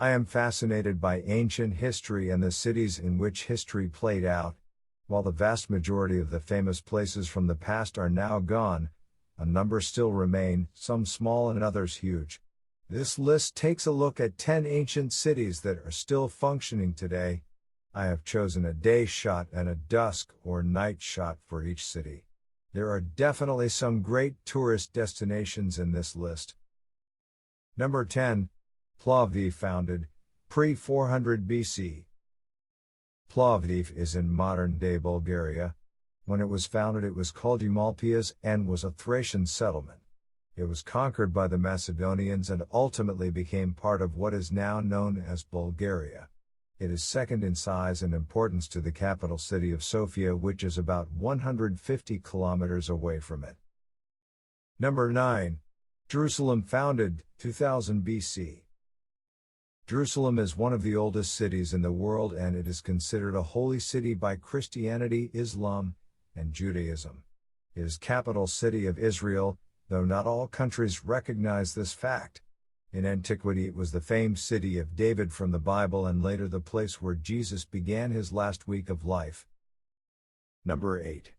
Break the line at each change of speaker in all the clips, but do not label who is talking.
I am fascinated by ancient history and the cities in which history played out. While the vast majority of the famous places from the past are now gone, a number still remain, some small and others huge. This list takes a look at 10 ancient cities that are still functioning today. I have chosen a day shot and a dusk or night shot for each city. There are definitely some great tourist destinations in this list. Number 10. Plovdiv, founded pre-400 BC. Plovdiv is in modern-day Bulgaria. When it was founded it was called Eumolpias and was a Thracian settlement. It was conquered by the Macedonians and ultimately became part of what is now known as Bulgaria. It is second in size and importance to the capital city of Sofia, which is about 150 kilometers away from it. Number 9. Jerusalem, founded 2000 BC. Jerusalem is one of the oldest cities in the world and it is considered a holy city by Christianity, Islam, and Judaism. It is capital city of Israel, though not all countries recognize this fact. In antiquity it was the famed city of David from the Bible and later the place where Jesus began his last week of life. Number 8.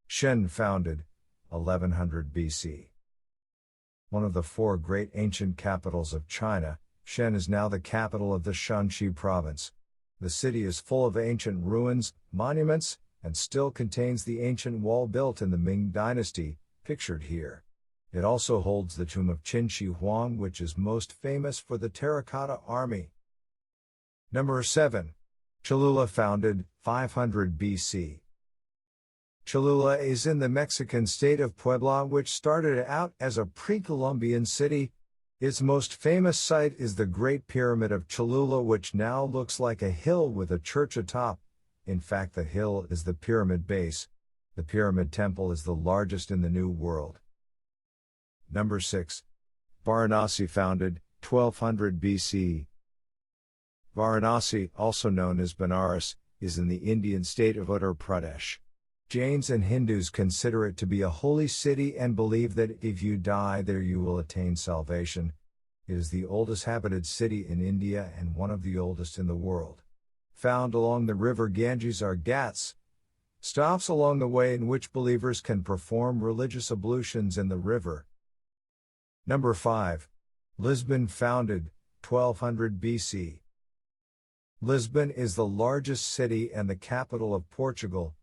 Shen, founded 1100 BC. One of the four great ancient capitals of China, Shen is now the capital of the Shanxi province. The city is full of ancient ruins, monuments, and still contains the ancient wall built in the Ming dynasty, pictured here. It also holds the tomb of Qin Shi Huang, which is most famous for the terracotta army. Number 7. Cholula, founded 500 BC. Cholula is in the Mexican state of Puebla, which started out as a pre-Columbian city. Its most famous site is the Great Pyramid of Cholula, which now looks like a hill with a church atop. In fact, the hill is the pyramid base. The Pyramid Temple is the largest in the New World. Number 6. Varanasi, founded 1200 BC. Varanasi, also known as Benares, is in the Indian state of Uttar Pradesh. Jains and Hindus consider it to be a holy city and believe that if you die there you will attain salvation. It is the oldest habited city in India and one of the oldest in the world. Found along the river Ganges are ghats, stops along the way in which believers can perform religious ablutions in the river. Number 5. Lisbon, founded 1200 BC. Lisbon is the largest city and the capital of Portugal.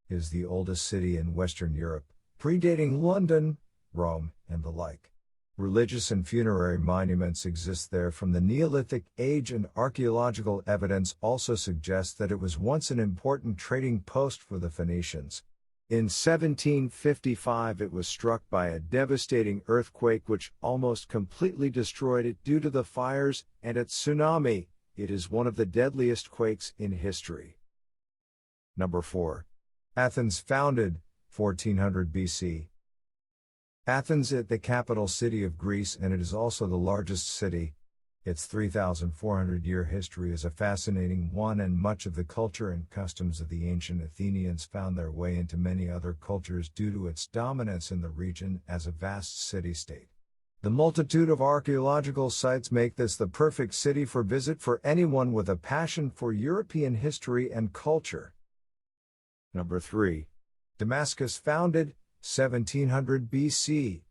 It is the oldest city in Western Europe, predating London, Rome, and the like. Religious and funerary monuments exist there from the Neolithic age, and archaeological evidence also suggests that it was once an important trading post for the Phoenicians. In 1755 it was struck by a devastating earthquake which almost completely destroyed it due to the fires and its tsunami. It is one of the deadliest quakes in history. Number 4. Athens, founded 1400 BC. Athens is the capital city of Greece and it is also the largest city. Its 3,400-year history is a fascinating one, and much of the culture and customs of the ancient Athenians found their way into many other cultures due to its dominance in the region as a vast city-state. The multitude of archaeological sites make this the perfect city for visit for anyone with a passion for European history and culture. Number 3. Damascus, founded 1700 BC.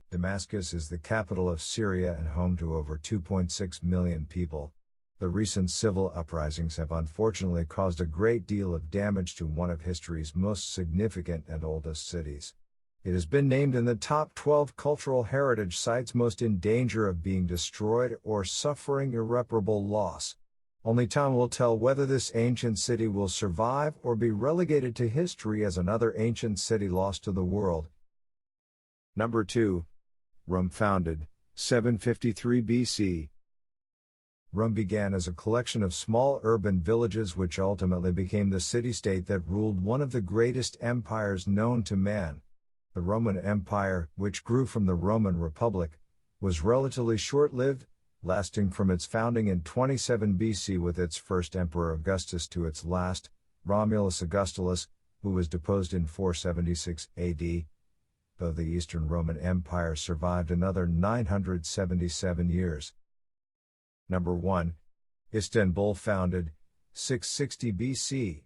Damascus is the capital of Syria and home to over 2.6 million people. The recent civil uprisings have unfortunately caused a great deal of damage to one of history's most significant and oldest cities. It has been named in the top 12 cultural heritage sites most in danger of being destroyed or suffering irreparable loss. Only time will tell whether this ancient city will survive or be relegated to history as another ancient city lost to the world. Number 2. Rome, founded 753 BC. Rome began as a collection of small urban villages which ultimately became the city-state that ruled one of the greatest empires known to man. The Roman Empire, which grew from the Roman Republic, was relatively short-lived, lasting from its founding in 27 BC with its first emperor Augustus to its last, Romulus Augustulus, who was deposed in 476 AD, though the Eastern Roman Empire survived another 977 years. Number 1. Istanbul founded 660 BC.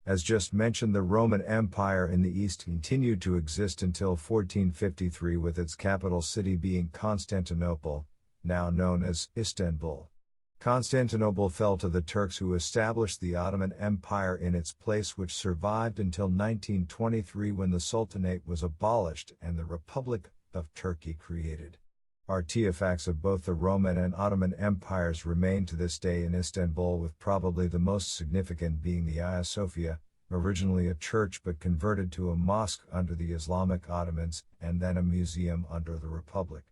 As just mentioned, the Roman Empire in the east continued to exist until 1453, with its capital city being Constantinople, now known as Istanbul. Constantinople fell to the Turks, who established the Ottoman Empire in its place, which survived until 1923, when the Sultanate was abolished and the Republic of Turkey created. Artifacts of both the Roman and Ottoman empires remain to this day in Istanbul, with probably the most significant being the Hagia Sophia, originally a church but converted to a mosque under the Islamic Ottomans, and then a museum under the Republic.